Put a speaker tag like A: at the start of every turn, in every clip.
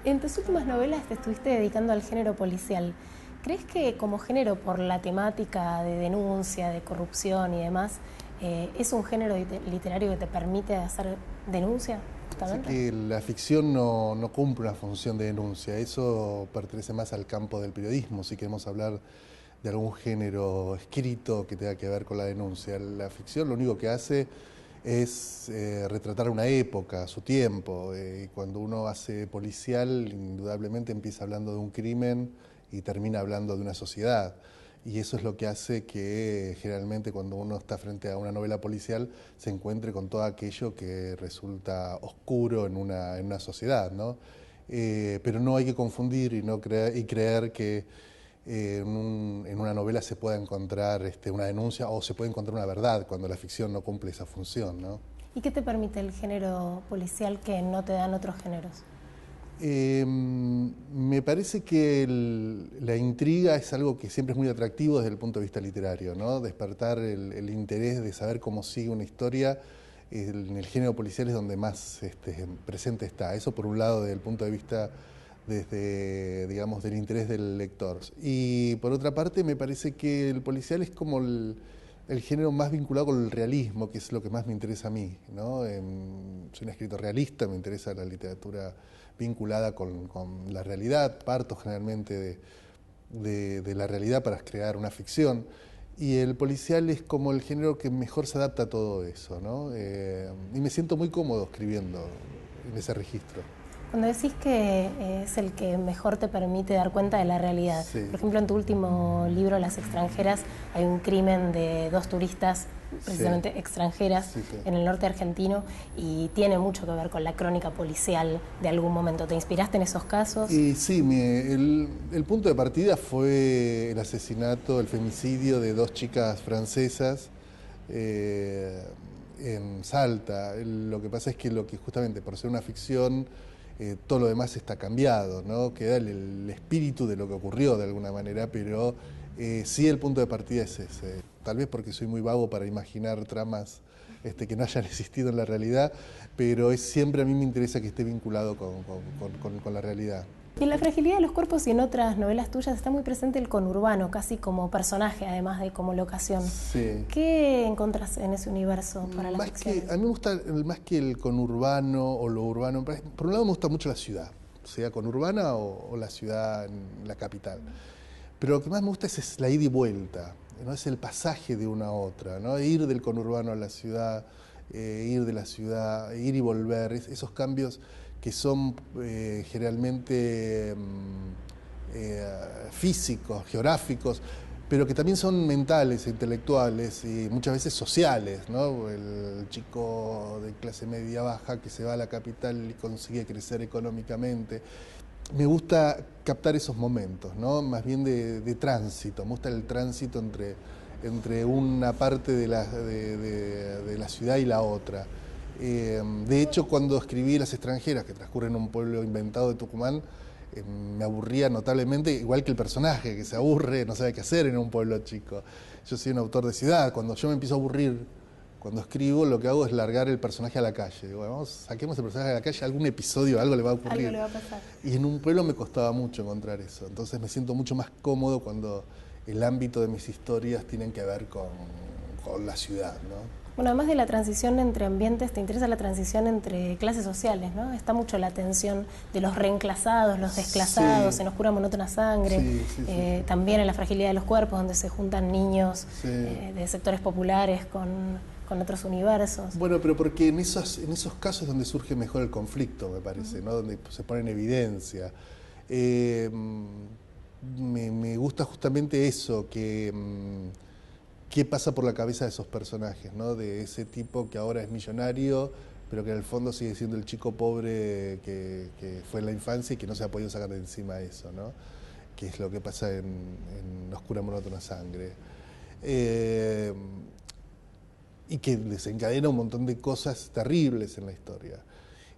A: En tus últimas novelas te estuviste dedicando al género policial. ¿Crees que como género, por la temática de denuncia, de corrupción y demás, es un género literario que te permite hacer denuncia,
B: Parece
A: justamente?
B: que la ficción no cumple una función de denuncia, eso pertenece más al campo del periodismo, si queremos hablar de algún género escrito que tenga que ver con la denuncia. La ficción lo único que hace es retratar una época, su tiempo. Y cuando uno hace policial, indudablemente empieza hablando de un crimen y termina hablando de una sociedad. Y eso es lo que hace que generalmente cuando uno está frente a una novela policial se encuentre con todo aquello que resulta oscuro en una sociedad, ¿no? Pero no hay que confundir y creer que en una novela se pueda encontrar una denuncia o se puede encontrar una verdad cuando la ficción no cumple esa función, ¿no?
A: ¿Y qué te permite el género policial que no te dan otros géneros?
B: Me parece que la intriga es algo que siempre es muy atractivo desde el punto de vista literario, ¿no? Despertar el interés de saber cómo sigue una historia en el género policial es donde más presente está. Eso por un lado desde el punto de vista desde, digamos, del interés del lector. Y por otra parte me parece que el policial es como el género más vinculado con el realismo, que es lo que más me interesa a mí, ¿no? Soy un escritor realista, me interesa la literatura vinculada con la realidad, parto generalmente de la realidad para crear una ficción, y el policial es como el género que mejor se adapta a todo eso, ¿no? Y me siento muy cómodo escribiendo en ese registro.
A: Cuando decís que es el que mejor te permite dar cuenta de la realidad,
B: Sí,
A: por ejemplo, en tu último libro, Las extranjeras, hay un crimen de dos turistas,
B: sí,
A: precisamente extranjeras,
B: sí, sí.
A: en el norte argentino, y tiene mucho que ver con la crónica policial de algún momento. ¿Te inspiraste en esos casos?
B: Y sí, el punto de partida fue el asesinato, el femicidio de dos chicas francesas eh, en Salta. Lo que pasa es que lo que justamente por ser una ficción, todo lo demás está cambiado, ¿no? Queda el espíritu de lo que ocurrió de alguna manera, pero sí el punto de partida es ese. Tal vez porque soy muy vago para imaginar tramas que no hayan existido en la realidad, pero es siempre a mí me interesa que esté vinculado con la realidad.
A: Y en La fragilidad de los cuerpos y en otras novelas tuyas está muy presente el conurbano, casi como personaje, además de como locación.
B: Sí.
A: ¿Qué encontrás en ese universo para la ficción?
B: A mí me gusta más que el conurbano o lo urbano. Por un lado me gusta mucho la ciudad, sea conurbana o la ciudad en la capital. Pero lo que más me gusta es la ida y vuelta, ¿no? Es el pasaje de una a otra, ¿no? Ir del conurbano a la ciudad, ir de la ciudad, ir y volver, esos cambios que son generalmente físicos, geográficos, pero que también son mentales, intelectuales y muchas veces sociales, ¿no? El chico de clase media baja que se va a la capital y consigue crecer económicamente. Me gusta captar esos momentos, ¿no? Más bien de tránsito, me gusta el tránsito entre una parte de la ciudad y la otra. De hecho, cuando escribí Las extranjeras, que transcurre en un pueblo inventado de Tucumán, me aburría notablemente, igual que el personaje, que se aburre, no sabe qué hacer en un pueblo chico. Yo soy un autor de ciudad, cuando yo me empiezo a aburrir, cuando escribo, lo que hago es largar el personaje a la calle. Digo, bueno, vamos, saquemos el personaje a la calle, algún episodio, algo le va a
A: Algo
B: ocurrir.
A: le va a pasar.
B: Y en un pueblo me costaba mucho encontrar eso, entonces me siento mucho más cómodo cuando el ámbito de mis historias tienen que ver con la ciudad, ¿no?
A: Bueno, además de la transición entre ambientes, te interesa la transición entre clases sociales, ¿no? Está mucho la tensión de los reenclasados, los desclasados,
B: Sí,
A: en Oscura Monótona Sangre,
B: sí, sí, sí, sí.
A: también en La fragilidad de los cuerpos, donde se juntan niños
B: Sí.
A: de sectores populares con otros universos.
B: Bueno, pero porque en esos casos es donde surge mejor el conflicto, me parece, ¿no? Donde se pone en evidencia. Eh, me gusta justamente eso, qué pasa por la cabeza de esos personajes, ¿no? De ese tipo que ahora es millonario, pero que en el fondo sigue siendo el chico pobre que fue en la infancia y que no se ha podido sacar de encima eso, ¿no? Que es lo que pasa en Oscura Monótona Sangre. Eh, y que desencadena un montón de cosas terribles en la historia.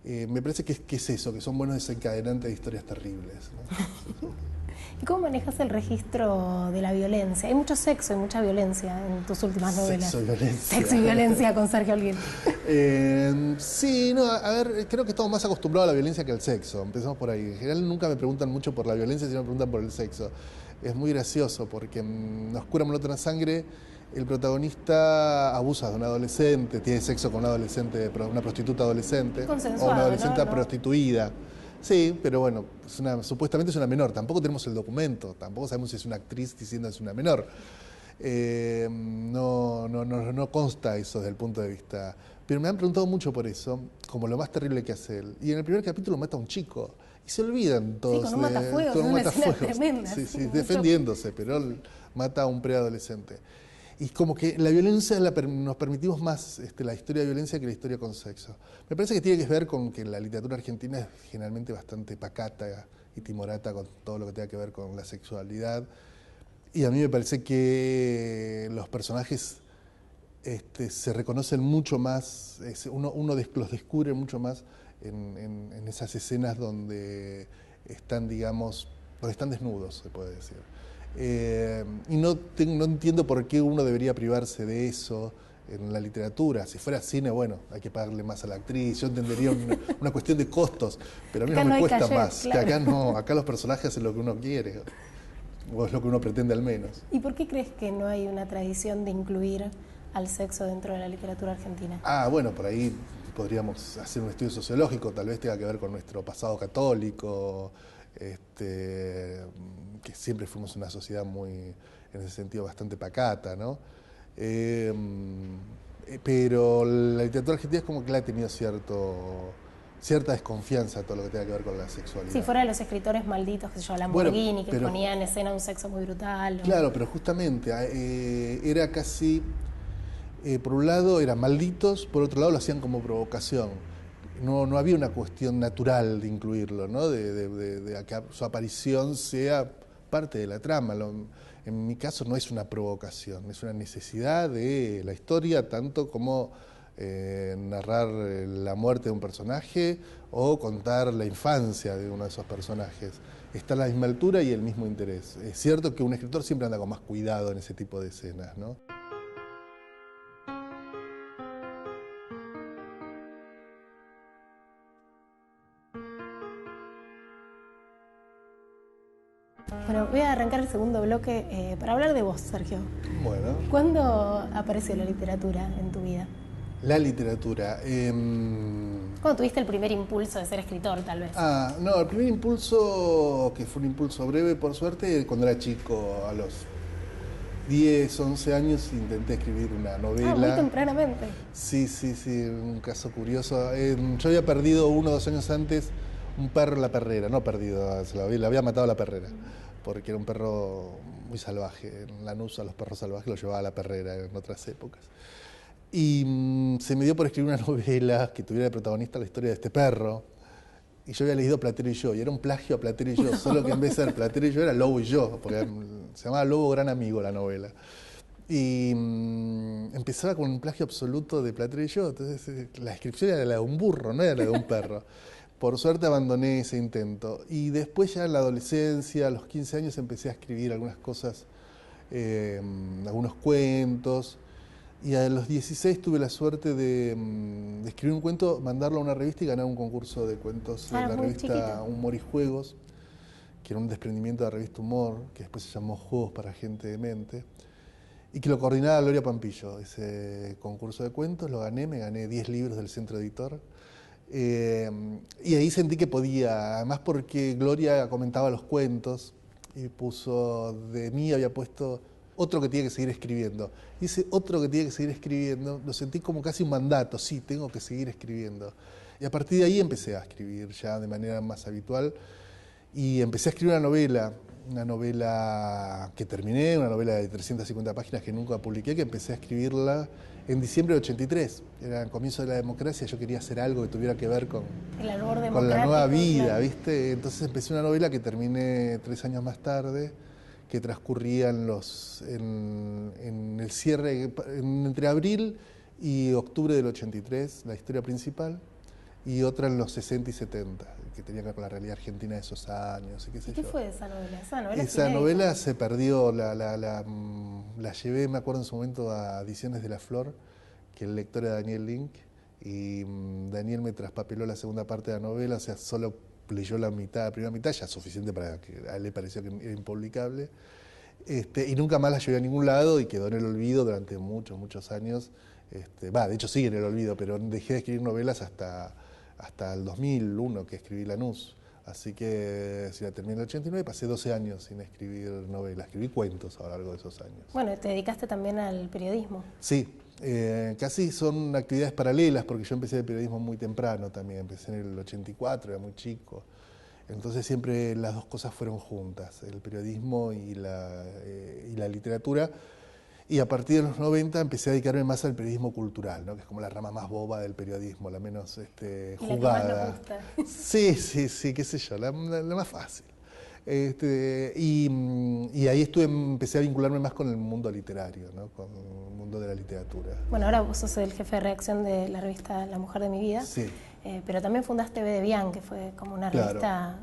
B: Me parece que es eso, que son buenos desencadenantes de historias terribles, ¿no?
A: ¿Y cómo manejas el registro de la violencia? Hay mucho sexo y mucha violencia en tus últimas novelas.
B: Sexo y violencia.
A: Sexo y violencia con Sergio Holguín.
B: Sí, no, a ver, creo que estamos más acostumbrados a la violencia que al sexo. Empezamos por ahí. En general nunca me preguntan mucho por la violencia, sino me preguntan por el sexo. Es muy gracioso porque en Oscura Monótona Sangre el protagonista abusa de un adolescente, tiene sexo con un adolescente, una prostituta adolescente.
A: Consensuado,
B: o una adolescente
A: ¿no?
B: prostituida. Sí, pero bueno, supuestamente es una menor. Tampoco tenemos el documento, tampoco sabemos si es una actriz diciendo que es una menor. No consta eso desde el punto de vista. Pero me han preguntado mucho por eso, como lo más terrible que hace él. Y en el primer capítulo mata a un chico. Y se olvidan todos.
A: Sí, con un matafuegos,
B: con un
A: una escena
B: matafuegos.
A: tremenda.
B: Sí, sí, defendiéndose, pero él mata a un preadolescente. Y como que la violencia nos permitimos más la historia de violencia que la historia con sexo. Me parece que tiene que ver con que la literatura argentina es generalmente bastante pacata y timorata con todo lo que tenga que ver con la sexualidad. Y a mí me parece que los personajes se reconocen mucho más, uno los descubre mucho más en esas escenas donde están, digamos, donde están desnudos, se puede decir. Y no entiendo por qué uno debería privarse de eso en la literatura. Si fuera cine, bueno, hay que pagarle más a la actriz. Yo entendería una cuestión de costos, pero a mí
A: acá
B: no me cuesta
A: cachet,
B: más.
A: claro.
B: Que acá no, acá los personajes hacen lo que uno quiere, o es lo que uno pretende al menos.
A: ¿Y por qué crees que no hay una tradición de incluir al sexo dentro de la literatura argentina?
B: Bueno, por ahí podríamos hacer un estudio sociológico, tal vez tenga que ver con nuestro pasado católico, que siempre fuimos una sociedad muy, en ese sentido, bastante pacata, ¿no? Pero la literatura argentina es como que le ha tenido cierta desconfianza a todo lo que tenga que ver con la sexualidad.
A: Si fuera de los escritores malditos, que se llama Lamborghini, que ponían en escena un sexo muy brutal.
B: Claro, pero justamente era casi, por un lado eran malditos, por otro lado lo hacían como provocación. No había una cuestión natural de incluirlo, ¿no? De que su aparición sea parte de la trama. En mi caso no es una provocación, es una necesidad de la historia, tanto como narrar la muerte de un personaje o contar la infancia de uno de esos personajes. Está a la misma altura y el mismo interés. Es cierto que un escritor siempre anda con más cuidado en ese tipo de escenas, ¿no?
A: Bueno, voy a arrancar el segundo bloque para hablar de vos, Sergio.
B: Bueno.
A: ¿Cuándo apareció la literatura en tu vida?
B: La literatura.
A: ¿Cuándo tuviste el primer impulso de ser escritor, tal vez?
B: No, el primer impulso, que fue un impulso breve, por suerte, cuando era chico, a los 10, 11 años, intenté escribir una novela.
A: Muy tempranamente.
B: Sí, un caso curioso. Yo había perdido 1 o 2 años antes un perro en la perrera, no perdido, le había matado a la perrera, porque era un perro muy salvaje. En Lanús a los perros salvajes los llevaba a la perrera en otras épocas. Y se me dio por escribir una novela que tuviera de protagonista la historia de este perro. Y yo había leído Platero y yo, y era un plagio a Platero y yo, solo que en vez de ser Platero y yo era Lobo y yo, porque se llamaba Lobo Gran Amigo la novela. Y empezaba con un plagio absoluto de Platero y yo, entonces la descripción era la de un burro, no era la de un perro. Por suerte abandoné ese intento. Y después ya en la adolescencia, a los 15 años, empecé a escribir algunas cosas, algunos cuentos. Y a los 16 tuve la suerte de escribir un cuento, mandarlo a una revista y ganar un concurso de cuentos en la revista chiquita. Humor y Juegos, que era un desprendimiento de la revista Humor, que después se llamó Juegos para Gente de Mente, y que lo coordinaba Gloria Pampillo. Ese concurso de cuentos lo gané, me gané 10 libros del Centro Editor. Y ahí sentí que podía, además porque Gloria comentaba los cuentos y puso, de mí había puesto otro que tiene que seguir escribiendo. Y ese otro que tiene que seguir escribiendo lo sentí como casi un mandato, sí, tengo que seguir escribiendo. Y a partir de ahí empecé a escribir ya de manera más habitual y empecé a escribir una novela que terminé, una novela de 350 páginas que nunca publiqué, que empecé a escribirla en diciembre de 83, era el comienzo de la democracia, yo quería hacer algo que tuviera que ver con la nueva vida, claro. ¿Viste? Entonces empecé una novela que terminé 3 años más tarde, que transcurría en el cierre, entre abril y octubre del 83, la historia principal, y otra en los 60 y 70, que tenía que ver con la realidad argentina de esos años, y qué sé
A: ¿Y qué
B: yo.
A: fue esa novela?
B: Esa novela se perdió, la llevé, me acuerdo en su momento, a Ediciones de la Flor, que el lector era Daniel Link, y Daniel me traspapeló la segunda parte de la novela, o sea, solo leyó la primera mitad, ya suficiente para que a él le pareció que era impublicable, y nunca más la llevé a ningún lado y quedó en el olvido durante muchos, muchos años. De hecho sigue en el olvido, pero dejé de escribir novelas hasta el 2001 que escribí Lanús. Así que si la terminé en el 89, pasé 12 años sin escribir novelas, escribí cuentos a lo largo de esos años.
A: Bueno, te dedicaste también al periodismo.
B: Sí, casi son actividades paralelas porque yo empecé el periodismo muy temprano también, empecé en el 84, era muy chico. Entonces siempre las dos cosas fueron juntas, el periodismo y la literatura. Y a partir de los 90 empecé a dedicarme más al periodismo cultural, ¿no? Que es como la rama más boba del periodismo, la menos jugada.
A: La que más nos gusta.
B: Sí, qué sé yo, la más fácil. Y ahí empecé a vincularme más con el mundo literario, ¿no? Con el mundo de la literatura.
A: Bueno, ahora vos sos el jefe de redacción de la revista La Mujer de mi Vida,
B: Sí.
A: Pero también fundaste B de Bian, que fue como una
B: Claro.
A: revista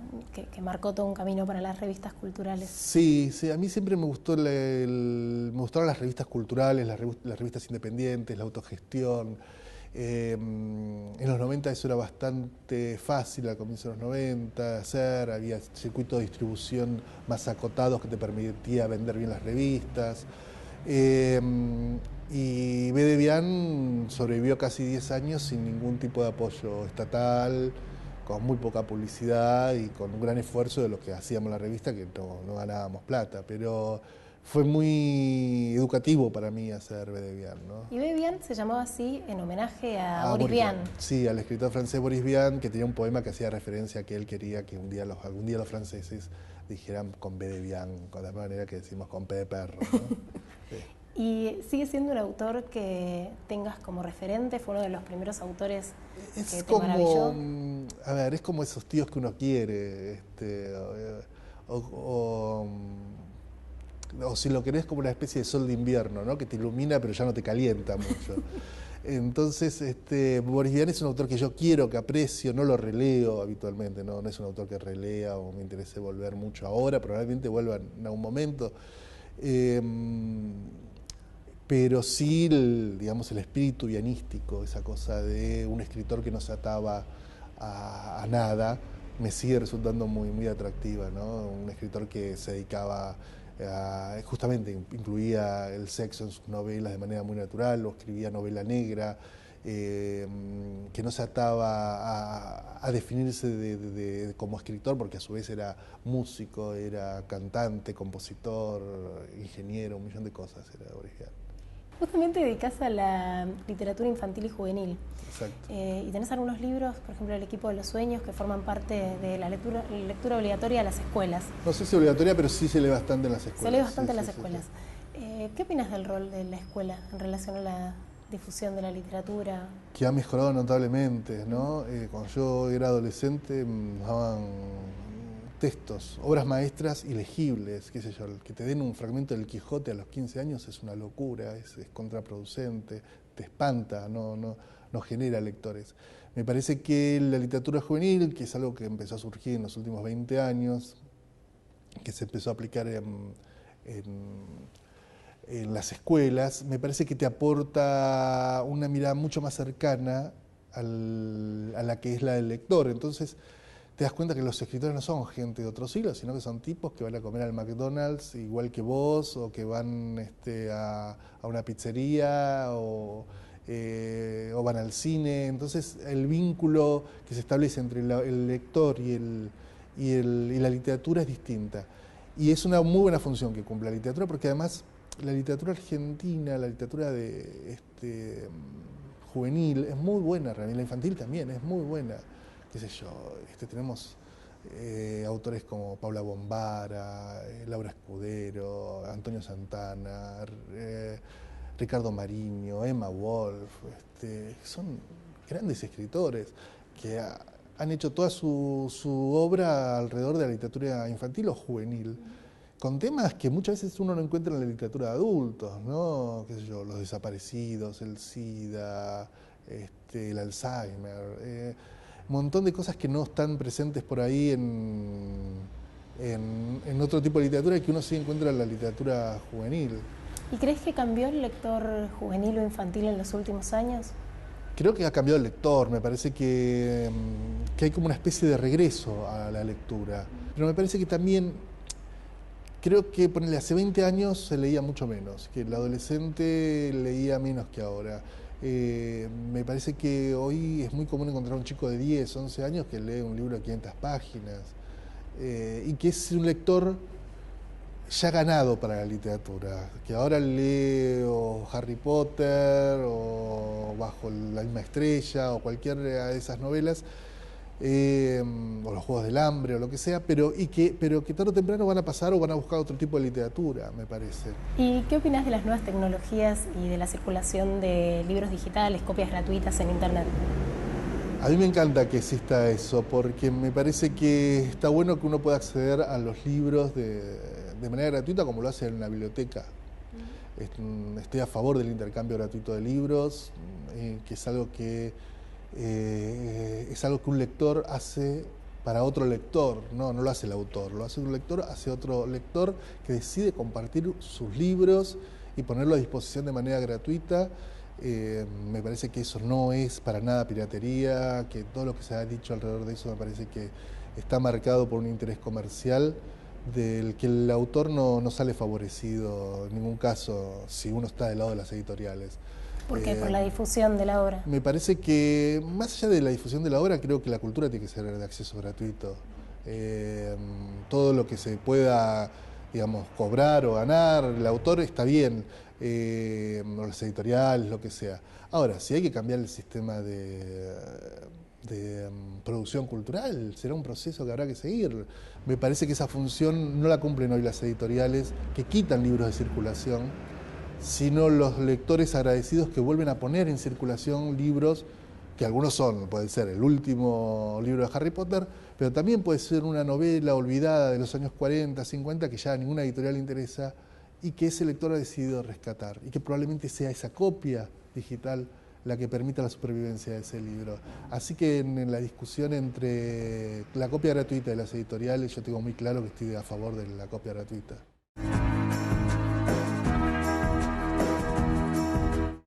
A: que marcó todo un camino para las revistas culturales.
B: Sí, a mí siempre me gustaron las revistas culturales, las revistas independientes, la autogestión. En los 90 eso era bastante fácil, al comienzo de los 90 hacer, había circuitos de distribución más acotados que te permitía vender bien las revistas. Y B de Bian sobrevivió casi 10 años sin ningún tipo de apoyo estatal, con muy poca publicidad y con un gran esfuerzo de lo que hacíamos en la revista, que no ganábamos plata, pero fue muy educativo para mí hacer B de Bian, ¿no?
A: Y B de Bian se llamaba así en homenaje a Boris Vian.
B: Sí, al escritor francés Boris Vian, que tenía un poema que hacía referencia a que él quería que algún día los franceses dijeran con B de Bian, con la manera que decimos con P de perro, ¿no? Sí.
A: ¿Y sigue siendo un autor que tengas como referente? ¿Fue uno de los primeros autores que te maravilló?
B: A ver, es como esos tíos que uno quiere, o si lo querés como una especie de sol de invierno, ¿no? Que te ilumina pero ya no te calienta mucho. Entonces, Boris Vian es un autor que yo quiero, que aprecio, no lo releo habitualmente, no es un autor que relea o me interese volver mucho ahora, probablemente vuelva en algún momento. Pero sí, digamos, el espíritu vianístico, esa cosa de un escritor que no se ataba a nada, me sigue resultando muy, muy atractiva, ¿no? Un escritor que se dedicaba justamente incluía el sexo en sus novelas de manera muy natural, o escribía novela negra, que no se ataba a definirse como escritor, porque a su vez era músico, era cantante, compositor, ingeniero, un millón de cosas era Boris Vian.
A: Vos también te dedicás a la literatura infantil y juvenil.
B: Exacto.
A: Y tenés algunos libros, por ejemplo, El equipo de los sueños, que forman parte de la lectura obligatoria a las escuelas.
B: No sé si obligatoria, pero sí se lee bastante en las escuelas.
A: Se lee bastante en las escuelas. ¿Qué opinas del rol de la escuela en relación a la difusión de la literatura?
B: Que ha mejorado notablemente, ¿no? Cuando yo era adolescente nos daban textos, obras maestras ilegibles, qué sé yo, que te den un fragmento del Quijote a los 15 años es una locura, es contraproducente, te espanta, no genera lectores. Me parece que la literatura juvenil, que es algo que empezó a surgir en los últimos 20 años, que se empezó a aplicar en las escuelas, me parece que te aporta una mirada mucho más cercana a la que es la del lector. Entonces te das cuenta que los escritores no son gente de otro siglo, sino que son tipos que van a comer al McDonald's igual que vos, o que van a una pizzería, o van al cine. Entonces el vínculo que se establece entre el lector y la literatura es distinta. Y es una muy buena función que cumple la literatura, porque además la literatura argentina, la literatura juvenil es muy buena, realmente la infantil también es muy buena. Qué sé yo, tenemos autores como Paula Bombara, Laura Escudero, Antonio Santana, Ricardo Mariño, Emma Wolf, son grandes escritores que han hecho toda su obra alrededor de la literatura infantil o juvenil, con temas que muchas veces uno no encuentra en la literatura de adultos, ¿no? Qué sé yo, los desaparecidos, el SIDA, el Alzheimer. montón de cosas que no están presentes por ahí en otro tipo de literatura y que uno sí encuentra en la literatura juvenil.
A: ¿Y crees que cambió el lector juvenil o infantil en los últimos años?
B: Creo que ha cambiado el lector, me parece que hay como una especie de regreso a la lectura. Pero me parece que también, creo que ponele, hace 20 años se leía mucho menos, que el adolescente leía menos que ahora. Me parece que hoy es muy común encontrar un chico de 10, 11 años que lee un libro de 500 páginas y que es un lector ya ganado para la literatura, que ahora lee o Harry Potter o Bajo la misma estrella o cualquiera de esas novelas, o Los Juegos del Hambre o lo que sea, pero que tarde o temprano van a pasar o van a buscar otro tipo de literatura, me parece.
A: ¿Y qué opinas de las nuevas tecnologías y de la circulación de libros digitales, copias gratuitas en Internet?
B: A mí me encanta que exista eso, porque me parece que está bueno que uno pueda acceder a los libros de manera gratuita como lo hace en una biblioteca. Estoy a favor del intercambio gratuito de libros, que es algo que un lector hace para otro lector, no lo hace el autor, lo hace un lector hacia otro lector que decide compartir sus libros y ponerlo a disposición de manera gratuita. Me parece que eso no es para nada piratería, que todo lo que se ha dicho alrededor de eso me parece que está marcado por un interés comercial del que el autor no sale favorecido en ningún caso si uno está del lado de las editoriales.
A: ¿Por qué? Por la difusión de la obra.
B: Me parece que más allá de la difusión de la obra, creo que la cultura tiene que ser de acceso gratuito. Todo lo que se pueda, digamos, cobrar o ganar, el autor está bien, o las editoriales, lo que sea. Ahora, si hay que cambiar el sistema de producción cultural, será un proceso que habrá que seguir. Me parece que esa función no la cumplen hoy las editoriales, que quitan libros de circulación, sino los lectores agradecidos que vuelven a poner en circulación libros, que algunos pueden ser el último libro de Harry Potter, pero también puede ser una novela olvidada de los años 40, 50, que ya a ninguna editorial le interesa y que ese lector ha decidido rescatar, y que probablemente sea esa copia digital la que permita la supervivencia de ese libro. Así que en la discusión entre la copia gratuita y las editoriales, yo tengo muy claro que estoy a favor de la copia gratuita.